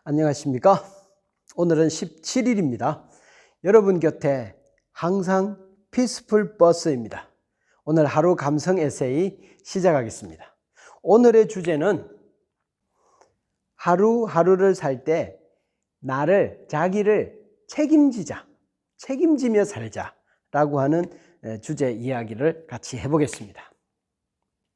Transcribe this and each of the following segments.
안녕하십니까? 오늘은 17일입니다. 여러분 곁에 항상 피스풀 버스입니다. 오늘 하루 감성 에세이 시작하겠습니다. 오늘의 주제는 하루하루를 살 때 자기를 책임지며 살자라고 하는 주제 이야기를 같이 해보겠습니다.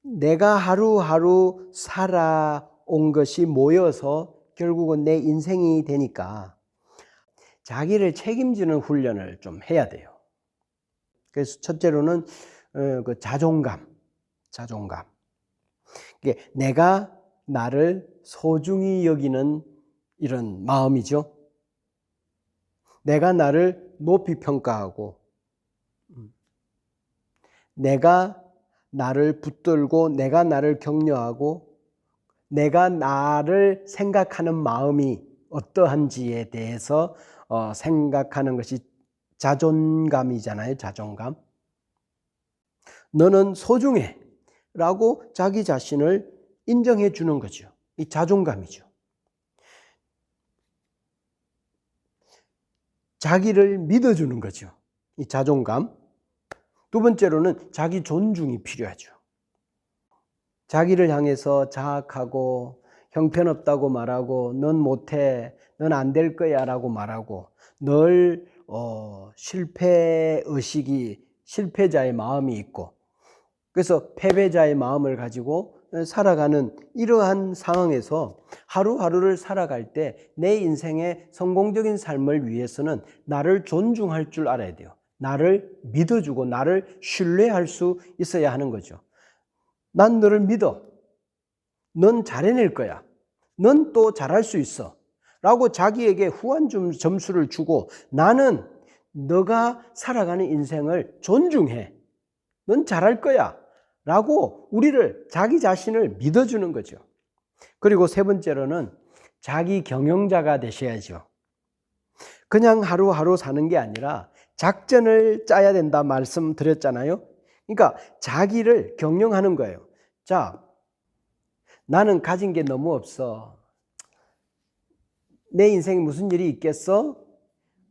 내가 하루하루 살아온 것이 모여서 결국은 내 인생이 되니까 자기를 책임지는 훈련을 좀 해야 돼요. 그래서 첫째로는 그 자존감. 이게 내가 나를 소중히 여기는 이런 마음이죠. 내가 나를 높이 평가하고, 내가 나를 붙들고, 내가 나를 격려하고, 내가 나를 생각하는 마음이 어떠한지에 대해서 생각하는 것이 자존감이잖아요. 자존감. 너는 소중해 라고 자기 자신을 인정해 주는 거죠. 이 자존감이죠. 자기를 믿어주는 거죠. 이 자존감. 두 번째로는 자기 존중이 필요하죠. 자기를 향해서 자학하고 형편없다고 말하고 넌 못해, 넌 안 될 거야 라고 말하고 늘 실패의식이 실패자의 마음이 있고 그래서 패배자의 마음을 가지고 살아가는 이러한 상황에서 하루하루를 살아갈 때 내 인생의 성공적인 삶을 위해서는 나를 존중할 줄 알아야 돼요. 나를 믿어주고 나를 신뢰할 수 있어야 하는 거죠. 난 너를 믿어. 넌 잘해낼 거야. 넌 또 잘할 수 있어. 라고 자기에게 후한 점수를 주고 나는 너가 살아가는 인생을 존중해. 넌 잘할 거야. 라고 자기 자신을 믿어주는 거죠. 그리고 세 번째로는 자기 경영자가 되셔야죠. 그냥 하루하루 사는 게 아니라 작전을 짜야 된다 말씀드렸잖아요. 그러니까 자기를 경영하는 거예요. 자, 나는 가진 게 너무 없어. 내 인생에 무슨 일이 있겠어?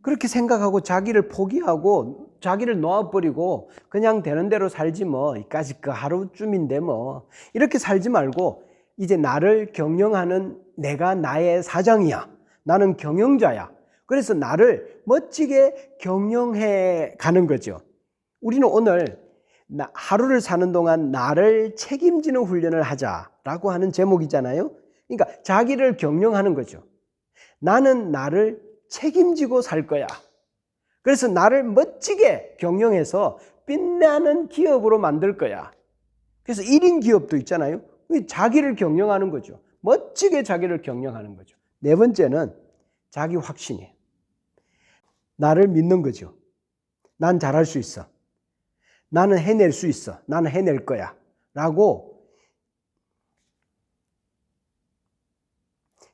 그렇게 생각하고 자기를 포기하고 자기를 놓아버리고 그냥 되는 대로 살지 뭐. 이까짓 그 하루쯤인데 뭐. 이렇게 살지 말고 이제 나를 경영하는 내가 나의 사장이야. 나는 경영자야. 그래서 나를 멋지게 경영해 가는 거죠. 우리는 오늘 하루를 사는 동안 나를 책임지는 훈련을 하자라고 하는 제목이잖아요. 그러니까 자기를 경영하는 거죠. 나는 나를 책임지고 살 거야. 그래서 나를 멋지게 경영해서 빛나는 기업으로 만들 거야. 그래서 1인 기업도 있잖아요. 자기를 경영하는 거죠. 멋지게 자기를 경영하는 거죠. 네 번째는 자기 확신이에요. 나를 믿는 거죠. 난 잘할 수 있어. 나는 해낼 수 있어. 나는 해낼 거야. 라고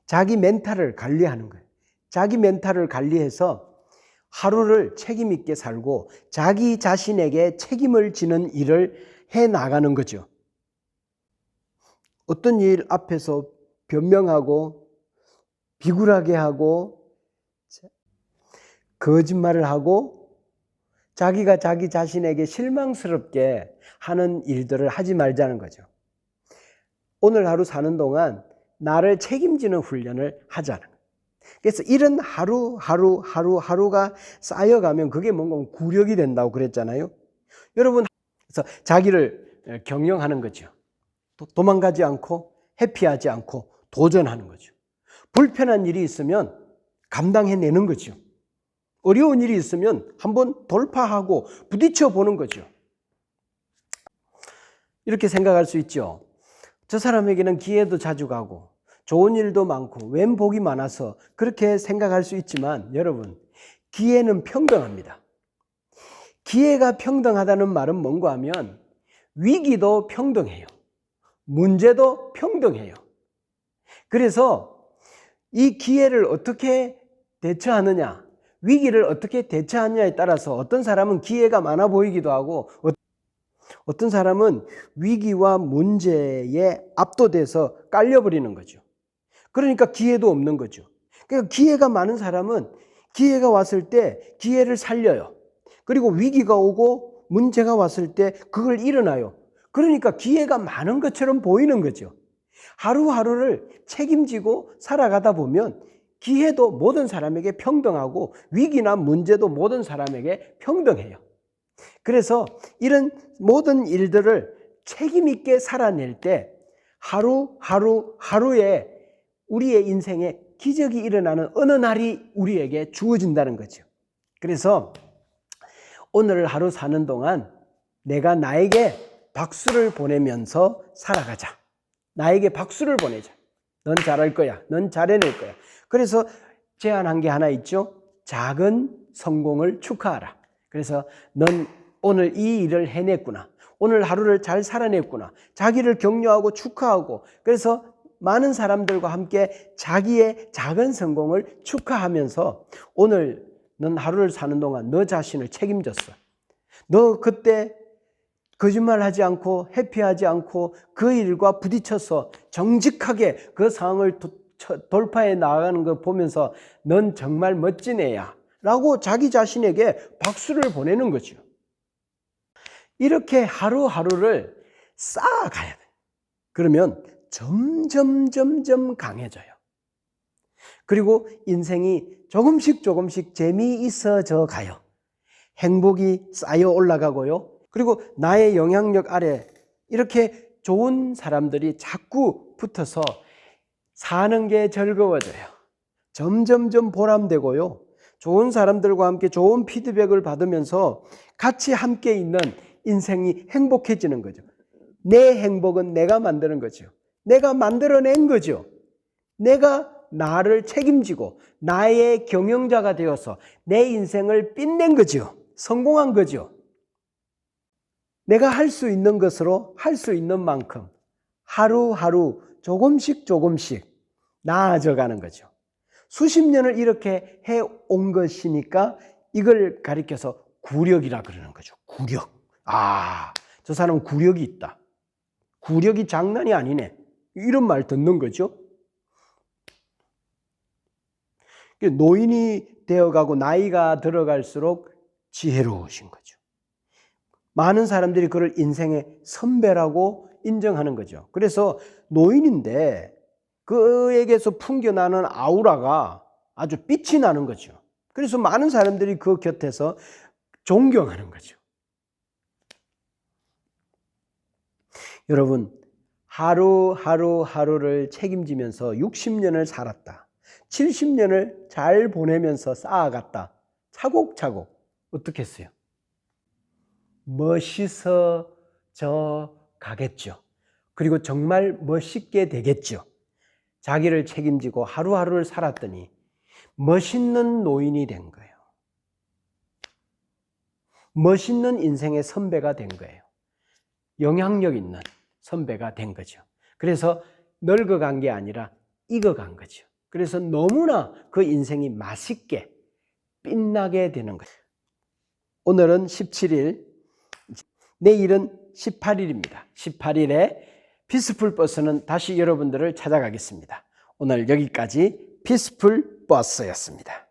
자기 멘탈을 관리하는 거예요. 자기 멘탈을 관리해서 하루를 책임 있게 살고 자기 자신에게 책임을 지는 일을 해 나가는 거죠. 어떤 일 앞에서 변명하고 비굴하게 하고 거짓말을 하고 자기가 자기 자신에게 실망스럽게 하는 일들을 하지 말자는 거죠. 오늘 하루 사는 동안 나를 책임지는 훈련을 하자는 거예요. 그래서 이런 하루가 쌓여가면 그게 뭔가 구력이 된다고 그랬잖아요. 여러분, 그래서 자기를 경영하는 거죠. 도망가지 않고 회피하지 않고 도전하는 거죠. 불편한 일이 있으면 감당해내는 거죠. 어려운 일이 있으면 한번 돌파하고 부딪혀 보는 거죠. 이렇게 생각할 수 있죠. 저 사람에게는 기회도 자주 가고 좋은 일도 많고 웬 복이 많아서 그렇게 생각할 수 있지만 여러분, 기회는 평등합니다. 기회가 평등하다는 말은 뭔가 하면 위기도 평등해요. 문제도 평등해요. 그래서 이 기회를 어떻게 대처하느냐, 위기를 어떻게 대처하느냐에 따라서 어떤 사람은 기회가 많아 보이기도 하고 어떤 사람은 위기와 문제에 압도돼서 깔려버리는 거죠. 그러니까 기회도 없는 거죠. 그러니까 기회가 많은 사람은 기회가 왔을 때 기회를 살려요. 그리고 위기가 오고 문제가 왔을 때 그걸 일어나요. 그러니까 기회가 많은 것처럼 보이는 거죠. 하루하루를 책임지고 살아가다 보면 기회도 모든 사람에게 평등하고 위기나 문제도 모든 사람에게 평등해요. 그래서 이런 모든 일들을 책임 있게 살아낼 때 하루에 우리의 인생에 기적이 일어나는 어느 날이 우리에게 주어진다는 거죠. 그래서 오늘 하루 사는 동안 내가 나에게 박수를 보내면서 살아가자. 나에게 박수를 보내자. 넌 잘할 거야. 넌 잘해낼 거야. 그래서 제안한 게 하나 있죠. 작은 성공을 축하하라. 그래서 넌 오늘 이 일을 해냈구나. 오늘 하루를 잘 살아냈구나. 자기를 격려하고 축하하고, 그래서 많은 사람들과 함께 자기의 작은 성공을 축하하면서 오늘 넌 하루를 사는 동안 너 자신을 책임졌어. 너 그때 거짓말하지 않고 회피하지 않고 그 일과 부딪혀서 정직하게 그 상황을 돌파해 나가는 거 보면서 넌 정말 멋진 애야 라고 자기 자신에게 박수를 보내는 거죠. 이렇게 하루하루를 쌓아가야 돼. 그러면 점점 강해져요. 그리고 인생이 조금씩 재미있어져 가요. 행복이 쌓여 올라가고요. 그리고 나의 영향력 아래 이렇게 좋은 사람들이 자꾸 붙어서 사는 게 즐거워져요. 점점 보람되고요. 좋은 사람들과 함께 좋은 피드백을 받으면서 같이 함께 있는 인생이 행복해지는 거죠. 내 행복은 내가 만드는 거죠. 내가 만들어낸 거죠. 내가 나를 책임지고 나의 경영자가 되어서 내 인생을 빛낸 거죠. 성공한 거죠. 내가 할 수 있는 것으로 할 수 있는 만큼 하루하루 조금씩 나아져가는 거죠. 수십 년을 이렇게 해온 것이니까 이걸 가리켜서 구력이라 그러는 거죠. 구력. 저 사람은 구력이 있다. 구력이 장난이 아니네. 이런 말 듣는 거죠. 노인이 되어가고 나이가 들어갈수록 지혜로우신 거죠. 많은 사람들이 그를 인생의 선배라고 인정하는 거죠. 그래서 노인인데 그에게서 풍겨나는 아우라가 아주 빛이 나는 거죠. 그래서 많은 사람들이 그 곁에서 존경하는 거죠. 여러분, 하루를 책임지면서 60년을 살았다. 70년을 잘 보내면서 쌓아갔다. 차곡차곡 어떻게 했어요? 멋있어져 가겠죠. 그리고 정말 멋있게 되겠죠. 자기를 책임지고 하루하루를 살았더니 멋있는 노인이 된 거예요. 멋있는 인생의 선배가 된 거예요. 영향력 있는 선배가 된 거죠. 그래서 늙어간 게 아니라 익어간 거죠. 그래서 너무나 그 인생이 맛있게 빛나게 되는 거예요. 오늘은 17일, 내일은 18일입니다. 18일에 피스풀 버스는 다시 여러분들을 찾아가겠습니다. 오늘 여기까지 피스풀 버스였습니다.